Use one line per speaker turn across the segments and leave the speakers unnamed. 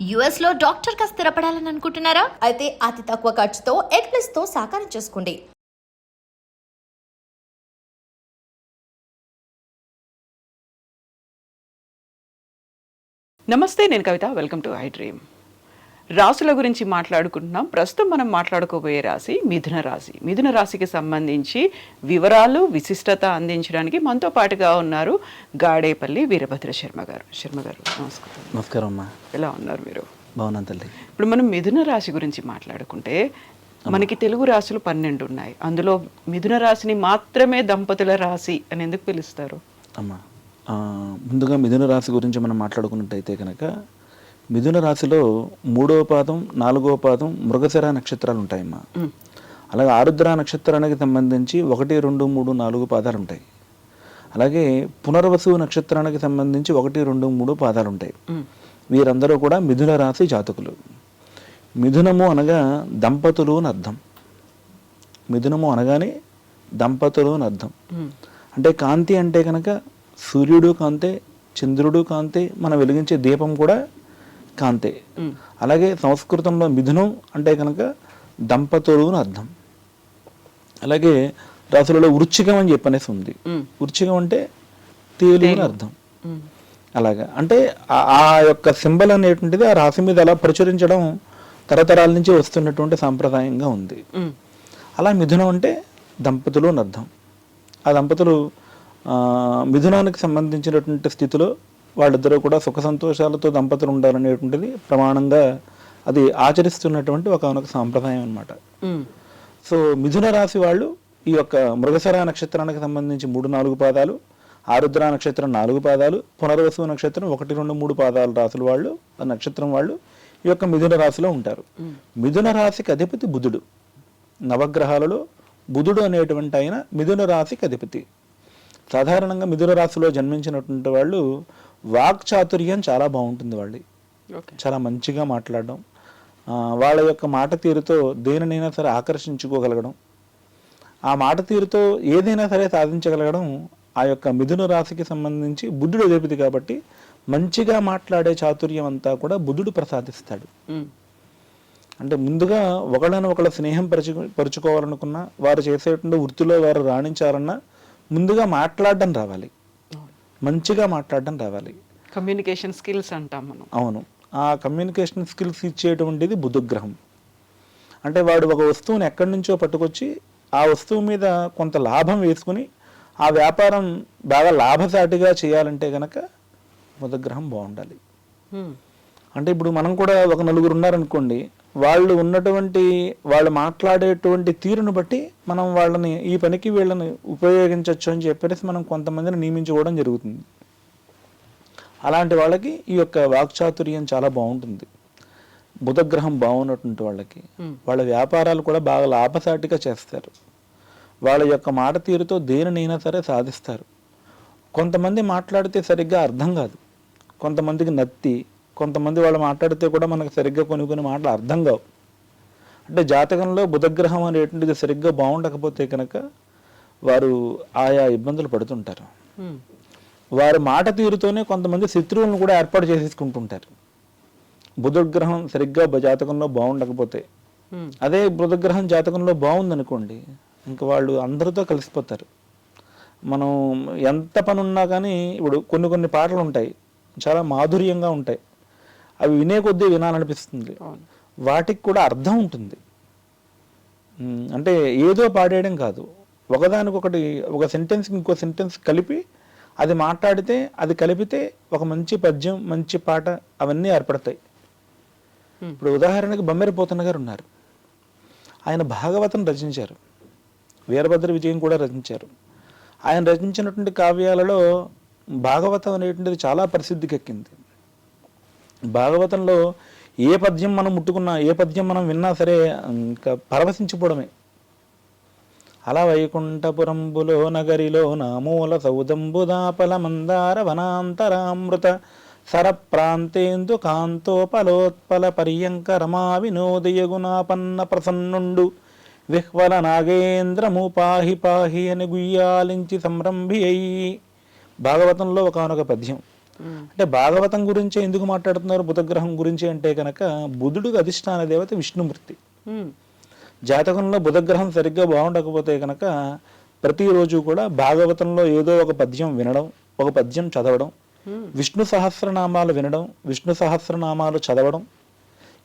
US లో doctor గా స్థిరపడాలని అనుకుంటున్నారా? అయితే అతి తక్కువ ఖర్చుతో ఎగ్ ప్లస్ తో సాకారం చేసుకోండి.
నమస్తే, నేను Kavitha. Welcome to I dream. రాసుల గురించి మాట్లాడుకుంటున్నాం. ప్రస్తుతం మనం మాట్లాడుకోబోయే రాశి మిథున రాశి. మిథున రాశికి సంబంధించి వివరాలు, విశిష్టత అందించడానికి మనతో పాటుగా ఉన్నారు గాడేపల్లి వీరభద్ర శర్మ గారు. శర్మ గారు, నమస్కారం.
నమస్కారం అమ్మా.
ఎలా ఉన్నారు మీరు?
బాగున్నాను తల్లి.
ఇప్పుడు మనం మిథున రాశి గురించి మాట్లాడుకుంటే మనకి తెలుగు రాశులు 12 ఉన్నాయి. అందులో మిథున రాశిని మాత్రమే దంపతుల రాశి అని ఎందుకు పిలుస్తారు?
అమ్మా, ముందుగా మిథున రాశి గురించి మనం మాట్లాడుకున్నట్టయితే కనుక మిథున రాశిలో 3వ పాదం 4వ పాదం మృగశిర నక్షత్రాలు ఉంటాయమ్మా. అలాగే ఆరుద్ర నక్షత్రానికి సంబంధించి 1, 2, 3, 4 పాదాలు ఉంటాయి. అలాగే పునర్వసు నక్షత్రానికి సంబంధించి 1, 2, 3 పాదాలు ఉంటాయి. వీరందరూ కూడా మిథున రాశి జాతకులు. మిథునము అనగా దంపతులు అని అర్థం. మిథునము అనగానే దంపతులు అని అర్థం. అంటే కాంతి అంటే కనుక సూర్యుడు కాంతే, చంద్రుడు కాంతే, మనం వెలిగించే దీపం కూడా కాంతే. అలాగే సంస్కృతంలో మిథునం అంటే కనుక దంపతులు అని అర్థం. అలాగే రాశులలో వృశ్చికం అని చెప్పనేసి ఉంది. వృశ్చికం అంటే తేలు అని అర్థం. అలాగా అంటే ఆ యొక్క సింబల్ అనేటువంటిది ఆ రాశి మీద అలా ప్రచురించడం తరతరాల నుంచి వస్తున్నటువంటి సాంప్రదాయంగా ఉంది. అలా మిథునం అంటే దంపతులు అని అర్థం. ఆ దంపతులు మిథునానికి సంబంధించినటువంటి స్థితిలో వాళ్ళిద్దరూ కూడా సుఖ సంతోషాలతో దంపతులు ఉండాలనేటువంటిది ప్రమాణంగా అది ఆచరిస్తున్నటువంటి ఒక సాంప్రదాయం అన్నమాట. సో మిథున రాశి వాళ్ళు ఈ యొక్క మృగశిర నక్షత్రానికి సంబంధించి 3, 4 పాదాలు, ఆరుద్ర నక్షత్రం 4 పాదాలు, పునర్వసు నక్షత్రం 1, 2, 3 పాదాల రాశుల వాళ్ళు, ఆ నక్షత్రం వాళ్ళు ఈ యొక్క మిథున రాశిలో ఉంటారు. మిథున రాశికి అధిపతి బుధుడు. నవగ్రహాలలో బుధుడు అనేటువంటి ఆయన మిథున రాశికి అధిపతి. సాధారణంగా మిథున రాశిలో జన్మించినటువంటి వాళ్ళు వాక్చాతుర్యం చాలా బాగుంటుంది. వాళ్ళు చాలా మంచిగా మాట్లాడడం, వాళ్ళ యొక్క మాట తీరుతో దేనినైనా సరే ఆకర్షించుకోగలగడం, ఆ మాట తీరుతో ఏదైనా సరే సాధించగలగడం ఆ యొక్క మిథున రాశికి సంబంధించి బుధుడు అధిపతి కాబట్టి మంచిగా మాట్లాడే చాతుర్యం అంతా కూడా బుధుడు ప్రసాదిస్తాడు. అంటే ముందుగా ఒకళ్ళ స్నేహం పరుచుకోవాలనుకున్నా, వారు చేసేటువంటి వృత్తిలో వారు రాణించాలన్నా ముందుగా మాట్లాడడం రావాలి, మంచిగా మాట్లాడడం రావాలి.
కమ్యూనికేషన్ స్కిల్స్ అంటాం మనం.
అవును, ఆ కమ్యూనికేషన్ స్కిల్స్ ఇచ్చేటువంటిది బుధగ్రహం. అంటే వాడు ఒక వస్తువుని ఎక్కడి నుంచో పట్టుకొచ్చి ఆ వస్తువు మీద కొంత లాభం వేసుకుని ఆ వ్యాపారం బాగా లాభసాటిగా చేయాలంటే కనుక బుధగ్రహం బాగుండాలి. అంటే ఇప్పుడు మనం కూడా ఒక 4 ఉన్నారనుకోండి, వాళ్ళు ఉన్నటువంటి వాళ్ళు మాట్లాడేటువంటి తీరును బట్టి మనం వాళ్ళని ఈ పనికి వీళ్ళని ఉపయోగించవచ్చు అని చెప్పేసి మనం కొంతమందిని నియమించుకోవడం జరుగుతుంది. అలాంటి వాళ్ళకి ఈ యొక్క వాక్చాతుర్యం చాలా బాగుంటుంది. బుధగ్రహం బాగున్నటువంటి వాళ్ళకి వాళ్ళ వ్యాపారాలు కూడా బాగా లాభసాటిగా చేస్తారు. వాళ్ళ యొక్క మాట తీరుతో దేనినైనా సరే సాధిస్తారు. కొంతమంది మాట్లాడితే సరిగ్గా అర్థం కాదు, కొంతమందికి నత్తి, కొంతమంది వాళ్ళు మాట్లాడితే కూడా మనకు సరిగ్గా కొన్ని మాటలు అర్థం కావు. అంటే జాతకంలో బుధగ్రహం అనేటువంటిది సరిగ్గా బాగుండకపోతే కనుక వారు ఆయా ఇబ్బందులు పడుతుంటారు. వారి మాట తీరుతోనే కొంతమంది శత్రువులను కూడా ఏర్పాటు చేసేసుకుంటుంటారు. బుధగ్రహం సరిగ్గా జాతకంలో బాగుండకపోతే. అదే బుధగ్రహం జాతకంలో బాగుందనుకోండి, ఇంకా వాళ్ళు అందరితో కలిసిపోతారు. మనం ఎంత పని ఉన్నా కానీ ఇప్పుడు కొన్ని పాటలు ఉంటాయి, చాలా మాధుర్యంగా ఉంటాయి, అవి వినే కొద్దీ వినాలనిపిస్తుంది. వాటికి కూడా అర్థం ఉంటుంది. అంటే ఏదో పాడేయడం కాదు, ఒకదానికొకటి ఒక సెంటెన్స్కి ఇంకో సెంటెన్స్ కలిపి అది మాట్లాడితే, అది కలిపితే ఒక మంచి పద్యం, మంచి పాట అవన్నీ ఏర్పడతాయి. ఇప్పుడు ఉదాహరణకి బమ్మెర పోతన్న గారు ఉన్నారు. ఆయన భాగవతం రచించారు, వీరభద్ర విజయం కూడా రచించారు. ఆయన రచించినటువంటి కావ్యాలలో భాగవతం అనేటువంటిది చాలా ప్రసిద్ధికెక్కింది. భాగవతంలో ఏ పద్యం మనం ముట్టుకున్నా, ఏ పద్యం మనం విన్నా సరే ఇంకా పరవశించిపోవడమే. అలా వైకుంఠపురంబులో నగరిలో నామూల సౌదంబుదాపల మందార వనాంతరామృత సరప్రాంతేందు కాంతోపలోత్పల పర్యంక రమా వినోదయగుణాపన్న ప్రసన్నుండు విహ్వల నాగేంద్రము పాహి పాహి అని గుయ్యాలించి సంరంభి అయి. భాగవతంలో ఒకనొక పద్యం అంటే భాగవతం గురించి ఎందుకు మాట్లాడుతున్నారు బుధగ్రహం గురించి అంటే కనుక బుధుడికి అధిష్టాన దేవత విష్ణుమూర్తి. జాతకంలో బుధగ్రహం సరిగ్గా బాగుండకపోతే కనుక ప్రతిరోజు కూడా భాగవతంలో ఏదో ఒక పద్యం వినడం, ఒక పద్యం చదవడం, విష్ణు సహస్రనామాలు వినడం, విష్ణు సహస్రనామాలు చదవడం,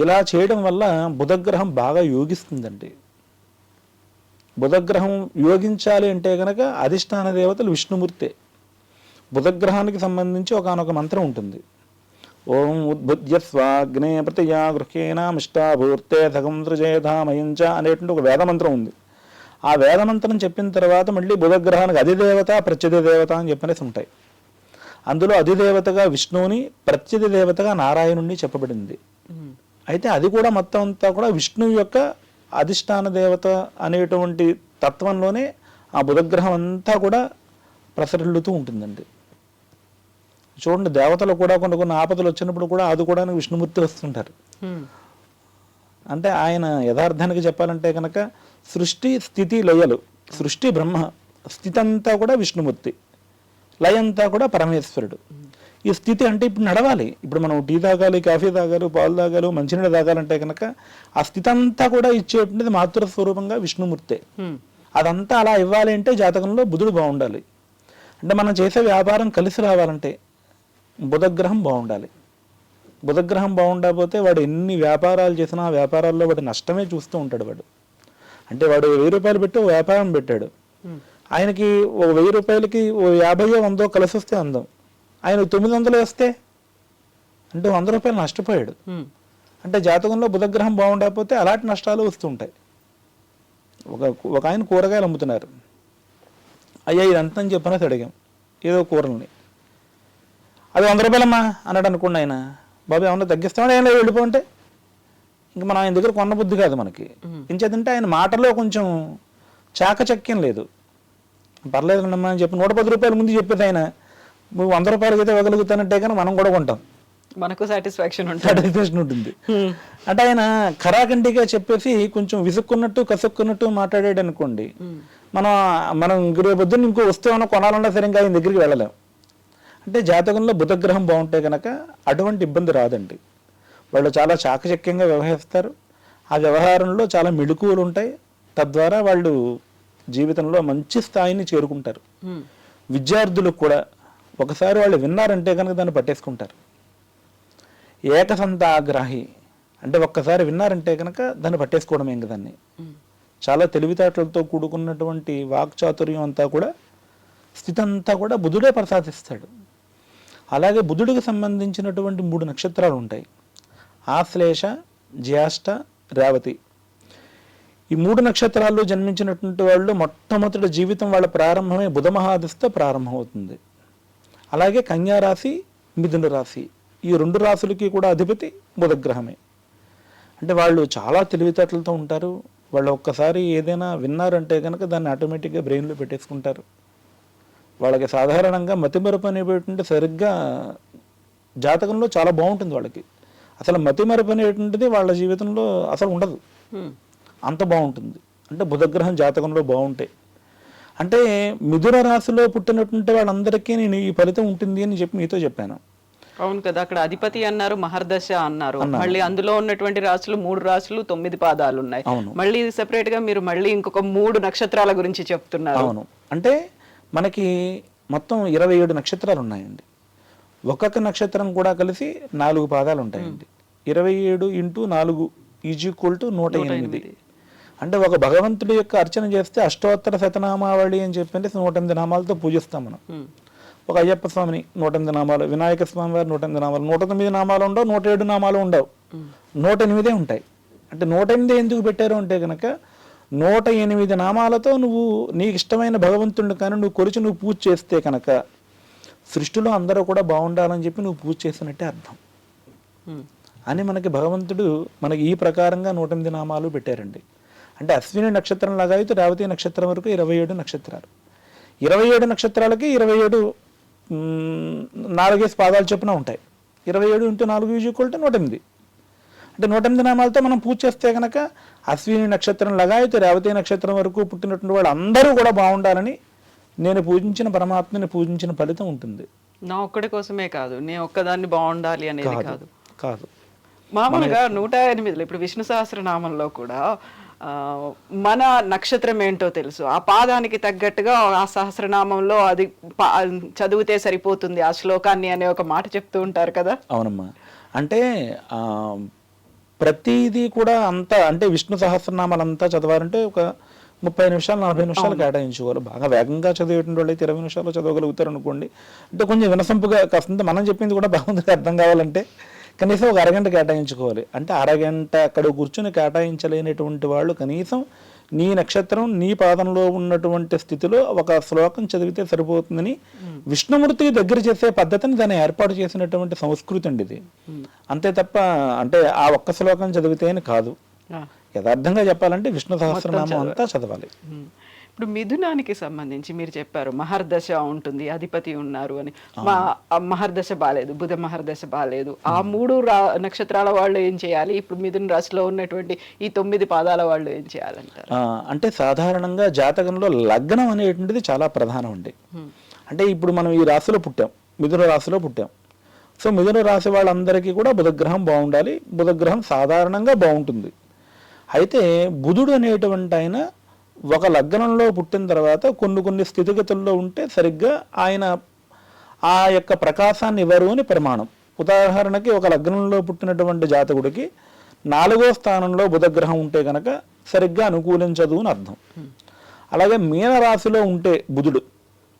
ఇలా చేయడం వల్ల బుధగ్రహం బాగా యోగిస్తుందండి. బుధగ్రహం యోగించాలి అంటే కనుక అధిష్టాన దేవతలు విష్ణుమూర్తే. బుధగ్రహానికి సంబంధించి ఒకానొక మంత్రం ఉంటుంది. ఓం ఉద్బుద్ధ్య స్వాగ్నే ప్రతియా గృహేణమిష్టాభూర్తే సగం సృజేధామయంచ అనేటువంటి ఒక వేదమంత్రం ఉంది. ఆ వేదమంత్రం చెప్పిన తర్వాత మళ్ళీ బుధగ్రహానికి అధిదేవత ప్రత్యధి దేవత అని చెప్పనేసి ఉంటాయి. అందులో అధిదేవతగా విష్ణువుని, ప్రత్యధి దేవతగా నారాయణుణ్ణి చెప్పబడింది. అయితే అది కూడా మొత్తం అంతా కూడా విష్ణువు యొక్క అధిష్టాన దేవత అనేటువంటి తత్వంలోనే ఆ బుధగ్రహం అంతా కూడా ప్రసరిల్లుతూ ఉంటుందండి. చూడండి, దేవతలు కూడా కొన్ని ఆపదలు వచ్చినప్పుడు కూడా ఆదుకోవడానికి విష్ణుమూర్తి వస్తుంటారు. అంటే ఆయన యథార్థానికి చెప్పాలంటే కనుక సృష్టి స్థితి లయలు, సృష్టి బ్రహ్మ, స్థితి అంతా కూడా విష్ణుమూర్తి, లయ అంతా కూడా పరమేశ్వరుడు. ఈ స్థితి అంటే ఇప్పుడు నడవాలి. ఇప్పుడు మనం టీ తాగాలి, కాఫీ తాగాలి, పాలు తాగాలి, మంచినీళ్ళు తాగాలంటే కనుక ఆ స్థితి అంతా కూడా ఇచ్చేటువంటిది మాతృస్వరూపంగా విష్ణుమూర్తే. అదంతా అలా ఇవ్వాలి అంటే జాతకంలో బుధుడు బాగుండాలి. అంటే మనం చేసే వ్యాపారం కలిసి రావాలంటే బుధగ్రహం బాగుండాలి. బుధగ్రహం బాగుండకపోతే వాడు ఎన్ని వ్యాపారాలు చేసినా ఆ వ్యాపారాల్లో వాడు నష్టమే చూస్తూ ఉంటాడు. వాడు అంటే వాడు 1000 రూపాయలు పెట్టి ఒక వ్యాపారం పెట్టాడు. ఆయనకి ఒక 1000 రూపాయలకి ఓ 50 100 కలిసి వస్తే అందం, ఆయన 900 వస్తే అంటే 100 రూపాయలు నష్టపోయాడు. అంటే జాతకంలో బుధగ్రహం బాగుండకపోతే అలాంటి నష్టాలు వస్తుంటాయి. ఒక ఆయన కూరగాయలు అమ్ముతున్నారు. అయ్యా ఇదంతా అని చెప్పనేసి అడిగాం ఏదో కూరల్ని. అది 100 రూపాయలమ్మా అన్నాడు అనుకోండి. ఆయన బాబు ఏమన్నా తగ్గిస్తామని ఏం లేదు వెళ్ళిపోంటే ఇంక మనం ఆయన దగ్గర కొన్న బుద్ధి కాదు మనకి. ఇంచేతంటే ఆయన మాటలో కొంచెం చాకచక్యం లేదు. పర్లేదు అమ్మా అని చెప్పి 110 రూపాయల ముందు చెప్పేది ఆయన నువ్వు 100 రూపాయలకి అయితే ఇవ్వగలుగుతానంటే కానీ మనం కూడా కొంటాం,
మనకు సాటిస్ఫాక్షన్
ఉంటుంది. అంటే ఆయన ఖరాఖండిగా చెప్పేసి కొంచెం విసుక్కున్నట్టు కసుక్కున్నట్టు మాట్లాడాడు అనుకోండి, మనం రేపొద్దున ఇంకో వస్తువు కొనాలన్నా సరే ఇంకా ఆయన దగ్గరికి వెళ్ళలేం. అంటే జాతకంలో బుధగ్రహం బాగుంటే కనుక అటువంటి ఇబ్బంది రాదండి. వాళ్ళు చాలా చాకచక్యంగా వ్యవహరిస్తారు. ఆ వ్యవహారంలో చాలా మెళుకువలు ఉంటాయి. తద్వారా వాళ్ళు జీవితంలో మంచి స్థాయిని చేరుకుంటారు. విద్యార్థులకు కూడా ఒకసారి వాళ్ళు విన్నారంటే కనుక దాన్ని పట్టేసుకుంటారు. ఏకసంతాగ్రాహి అంటే ఒక్కసారి విన్నారంటే కనుక దాన్ని పట్టేసుకోవడం ఏం కదాన్ని. చాలా తెలివితేటలతో కూడుకున్నటువంటి వాక్చాతుర్యం అంతా కూడా స్థితి అంతా కూడా బుధుడే ప్రసాదిస్తాడు. అలాగే బుధుడికి సంబంధించినటువంటి 3 నక్షత్రాలు ఉంటాయి. ఆశ్లేష, జ్యేష్ఠ, రేవతి. ఈ 3 నక్షత్రాల్లో జన్మించినటువంటి వాళ్ళు మొట్టమొదటి జీవితం వాళ్ళ ప్రారంభమే బుధ మహాదశతో ప్రారంభమవుతుంది. అలాగే కన్యా రాశి, మిథున రాశి, ఈ 2 రాశులకి కూడా అధిపతి బుధగ్రహమే. అంటే వాళ్ళు చాలా తెలివితేటలతో ఉంటారు. వాళ్ళు ఒక్కసారి ఏదైనా విన్నారంటే కనుక దాన్ని ఆటోమేటిక్గా బ్రెయిన్లో పెట్టేసుకుంటారు. వాళ్ళకి సాధారణంగా మతిమరుపు అనేటువంటి సరిగ్గా జాతకంలో చాలా బాగుంటుంది. వాళ్ళకి అసలు మతిమరుపు అనేటువంటిది వాళ్ళ జీవితంలో అసలు ఉండదు, అంత బాగుంటుంది. అంటే బుధగ్రహం జాతకంలో బాగుంటాయి. అంటే మిథున రాశిలో పుట్టినటువంటి వాళ్ళందరికీ నేను ఈ ఫలితం ఉంటుంది అని చెప్పి మీతో చెప్పాను.
అవును కదా, అక్కడ అధిపతి అన్నారు, మహర్దశ అన్నారు. మళ్ళీ అందులో ఉన్నటువంటి రాశులు 3 రాశులు 9 పాదాలు ఉన్నాయి. మళ్ళీ సెపరేట్ గా మీరు మళ్ళీ ఇంకొక 3 నక్షత్రాల గురించి చెప్తున్నారు.
అవును, అంటే మనకి మొత్తం 27 నక్షత్రాలు ఉన్నాయండి. ఒక్కొక్క నక్షత్రం కూడా కలిసి 4 పాదాలు ఉంటాయండి. 27 × 4 = 108. అంటే ఒక భగవంతుడి యొక్క అర్చన చేస్తే అష్టోత్తర శతనామావళి అని చెప్పి 108 నామాలతో పూజిస్తాం మనం. ఒక అయ్యప్ప స్వామిని 108 నామాలు, వినాయక స్వామి వారి 108 నామాలు, 109 నామాలు ఉండవు, 107 నామాలు ఉండవు, 108 ఉంటాయి. అంటే 108 ఎందుకు పెట్టారు అంటే కనుక 108 నామాలతో నువ్వు నీకు ఇష్టమైన భగవంతుడిని కానీ నువ్వు కొలిచి నువ్వు పూజ చేస్తే కనుక సృష్టిలో అందరూ కూడా బాగుండాలని చెప్పి నువ్వు పూజ చేసినట్టే అర్థం అని మనకి భగవంతుడు మనకి ఈ ప్రకారంగా 108 నామాలు పెట్టారండి. అంటే అశ్విని నక్షత్రం లాగా అయితే రేవతి నక్షత్రం వరకు 27 నక్షత్రాలు. 27 నక్షత్రాలకి 27 4 పాదాలు చొప్పున ఉంటాయి. 27 × 4 = 108. అంటే 108 నామాలతో మనం పూజ చేస్తే కనుక అశ్విని నక్షత్రం లాగా అయితే రేవతి నక్షత్రం వరకు పుట్టినటువంటి వాళ్ళు అందరూ కూడా బాగుండాలని నేను పూజించిన పరమాత్మని పూజించిన ఫలితం ఉంటుంది.
నా ఒక్కడి కోసమే కాదు, నేను ఒక్కదాన్ని బాగుండాలి అనేది కాదు.
కాదు
మామూలుగా 108లో ఇప్పుడు విష్ణు సహస్రనామంలో కూడా మన నక్షత్రం ఏంటో తెలుసు, ఆ పాదానికి తగ్గట్టుగా ఆ సహస్రనామంలో అది చదివితే సరిపోతుంది ఆ శ్లోకాన్ని అనే ఒక మాట చెప్తూ ఉంటారు కదా.
అవునమ్మా. అంటే ప్రతిదీ కూడా అంతా అంటే విష్ణు సహస్రనామాలు అంతా చదవాలంటే ఒక 30 నిమిషాలు 40 నిమిషాలు కేటాయించుకోవాలి. బాగా వేగంగా చదివేటువంటి వాళ్ళు అయితే 20 నిమిషాల్లో చదవగలుగుతారు అనుకోండి. అంటే కొంచెం వినసొంపుగా కాస్తంత మనం చెప్పింది కూడా భగవంతుడికి అర్థం కావాలంటే కనీసం ఒక అరగంట కేటాయించుకోవాలి. అంటే అరగంట అక్కడ కూర్చుని కేటాయించలేనటువంటి వాళ్ళు కనీసం నీ నక్షత్రం నీ పాదంలో ఉన్నటువంటి స్థితిలో ఒక శ్లోకం చదివితే సరిపోతుందని విష్ణుమూర్తికి దగ్గర చేసే పద్ధతిని దాన్ని ఏర్పాటు చేసినటువంటి సంస్కృతి అండి ఇది. అంతే తప్ప అంటే ఆ ఒక్క శ్లోకం చదివితేనే కాదు, యథార్థంగా చెప్పాలంటే విష్ణు సహస్రనామం అంతా చదవాలి.
ఇప్పుడు మిథునానికి సంబంధించి మీరు చెప్పారు మహర్దశ ఉంటుంది, అధిపతి ఉన్నారు అని. మహర్దశ బాలేదు, బుధ మహర్దశ బాలేదు, ఆ 3 నక్షత్రాల వాళ్ళు ఏం చేయాలి? ఇప్పుడు మిథున రాశిలో ఉన్నటువంటి ఈ 9 పాదాల వాళ్ళు ఏం చేయాలంటారు?
అంటే సాధారణంగా జాతకంలో లగ్నం అనేటువంటిది చాలా ప్రధానం అండి. అంటే ఇప్పుడు మనం ఈ రాశిలో పుట్టాం, మిథున రాశిలో పుట్టాం. సో మిథున రాశి వాళ్ళందరికీ కూడా బుధగ్రహం బాగుండాలి. బుధగ్రహం సాధారణంగా బాగుంటుంది. అయితే బుధుడు అనేటువంటి ఆయన ఒక లగ్నంలో పుట్టిన తర్వాత కొన్ని స్థితిగతుల్లో ఉంటే సరిగ్గా ఆయన ఆ యొక్క ప్రకాశాన్ని ఇవ్వరు అని ప్రమాణం. ఉదాహరణకి ఒక లగ్నంలో పుట్టినటువంటి జాతకుడికి 4వ స్థానంలో బుధగ్రహం ఉంటే కనుక సరిగ్గా అనుకూలించదు అని అర్థం. అలాగే మీనరాశిలో ఉంటే బుధుడు,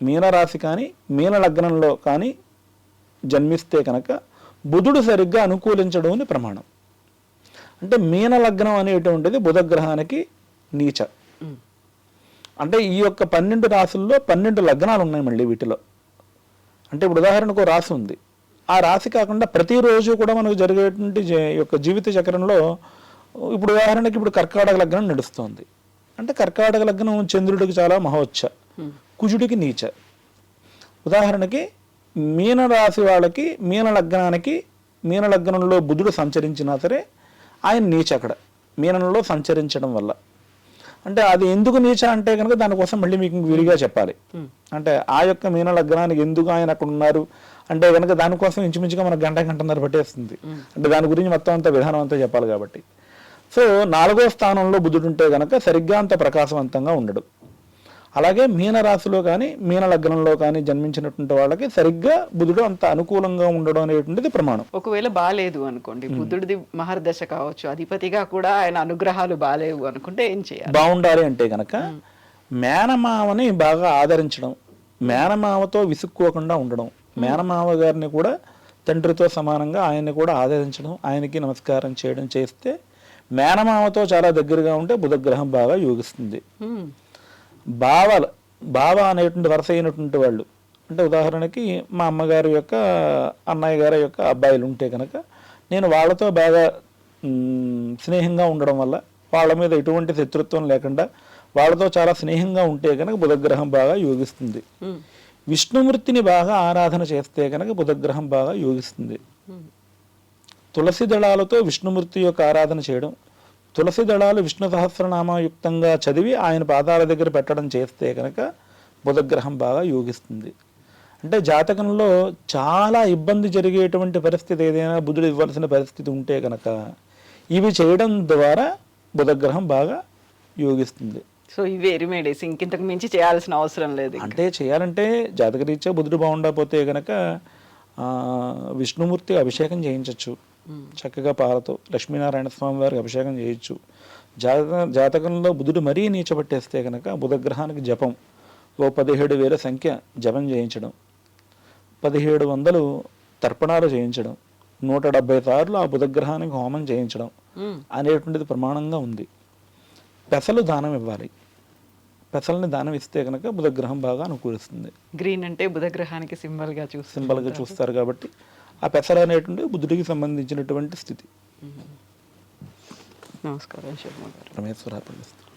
మీనరాశి కానీ మీన లగ్నంలో కానీ జన్మిస్తే కనుక బుధుడు సరిగ్గా అనుకూలించడం అని ప్రమాణం. అంటే మీన లగ్నం అనేటువంటిది బుధగ్రహానికి నీచ. అంటే ఈ యొక్క 12 రాశుల్లో 12 లగ్నాలు ఉన్నాయి మళ్ళీ వీటిలో. అంటే ఇప్పుడు ఉదాహరణకు రాశి ఉంది, ఆ రాశి కాకుండా ప్రతిరోజు కూడా మనకు జరిగేటువంటి యొక్క జీవిత చక్రంలో ఇప్పుడు ఉదాహరణకి ఇప్పుడు కర్కాటక లగ్నం నడుస్తుంది. అంటే కర్కాటక లగ్నం చంద్రుడికి చాలా మహోచ్చ, కుజుడికి నీచ. ఉదాహరణకి మీన రాశి వాళ్ళకి మీన లగ్నానికి మీన లగ్నంలో బుధుడు సంచరించినా సరే ఆయన నీచ అక్కడ మీనంలో సంచరించడం వల్ల. అంటే అది ఎందుకు నీచ అంటే కనుక దానికోసం మళ్ళీ మీకు విరిగా చెప్పాలి. అంటే ఆ యొక్క మీన లగ్నానికి ఎందుకు ఆయన అక్కడ ఉన్నారు అంటే కనుక దానికోసం ఇంచుమించుగా మనకు గంటన్నర పట్టేస్తుంది. అంటే దాని గురించి మొత్తం అంతా విధానం అంతా చెప్పాలి కాబట్టి. సో 4వ స్థానంలో బుధుడు ఉంటే కనుక సరిగ్గా అంత ప్రకాశవంతంగా ఉండడు. అలాగే మీనరాశిలో కానీ మీన లగ్నంలో కానీ జన్మించినటువంటి వాళ్ళకి సరిగ్గా బుధుడు అంత అనుకూలంగా ఉండడం అనేటువంటిది ప్రమాణం.
ఒకవేళ బాలేదు అనుకోండి, బుధుడిది మహర్దశ కావచ్చు, అధిపతిగా కూడా ఆయన అనుగ్రహాలు బాలేవు అనుకుంటే ఏం చేయాలి?
బాగుండాలి అంటే కనుక మేనమామని బాగా ఆదరించడం, మేనమామతో విసుక్కోకుండా ఉండడం, మేనమామ గారిని కూడా తండ్రితో సమానంగా ఆయన్ని కూడా ఆదరించడం, ఆయనకి నమస్కారం చేయడం చేస్తే మేనమామతో చాలా దగ్గరగా ఉంటే బుధగ్రహం బాగా యోగిస్తుంది. బావ అనేటువంటి వరుస అయినటువంటి వాళ్ళు అంటే ఉదాహరణకి మా అమ్మగారి యొక్క అన్నయ్య గారి యొక్క అబ్బాయిలు ఉంటే కనుక నేను వాళ్ళతో బాగా స్నేహంగా ఉండడం వల్ల వాళ్ళ మీద ఎటువంటి శత్రుత్వం లేకుండా వాళ్ళతో చాలా స్నేహంగా ఉంటే కనుక బుధగ్రహం బాగా యోగిస్తుంది. విష్ణుమూర్తిని బాగా ఆరాధన చేస్తే కనుక బుధగ్రహం బాగా యోగిస్తుంది. తులసి దళాలతో విష్ణుమూర్తి యొక్క ఆరాధన చేయడం, తులసి దళాలు విష్ణు సహస్రనామయుక్తంగా చదివి ఆయన పాదాల దగ్గర పెట్టడం చేస్తే కనుక బుధగ్రహం బాగా యోగిస్తుంది. అంటే జాతకంలో చాలా ఇబ్బంది జరిగేటువంటి పరిస్థితి ఏదైనా బుధుడు ఇవ్వాల్సిన పరిస్థితి ఉంటే కనుక ఇవి చేయడం ద్వారా బుధగ్రహం బాగా యోగిస్తుంది.
సో ఇవే రెమెడీస్, ఇంకింతకు మించి చేయాల్సిన అవసరం లేదు.
అంటే చేయాలంటే జాతకరీత్యా బుధుడు బాగుండకపోతే కనుక విష్ణుమూర్తి అభిషేకం చేయించవచ్చు చక్కగా పాలతో, లక్ష్మీనారాయణ స్వామి వారికి అభిషేకం చేయొచ్చు. జాతకంలో బుధుడు మరీ నీచబట్టేస్తే కనుక బుధగ్రహానికి జపం 17,000 సంఖ్య జపం చేయించడం, 1700 తర్పణాలు చేయించడం, 170 సార్లు ఆ బుధగ్రహానికి హోమం చేయించడం అనేటువంటిది ప్రమాణంగా ఉంది. పెసలు దానం ఇవ్వాలి. పెసల్ని దానం ఇస్తే కనుక బుధగ్రహం బాగా అనుకూలిస్తుంది.
గ్రీన్ అంటే బుధగ్రహానికి సింబల్గా
చూస్తారు కాబట్టి ఆ పెసర అనేటువంటి బుద్ధుడికి సంబంధించినటువంటి స్థితి.
నమస్కారం శర్మ గారు.
రమేశ్వర.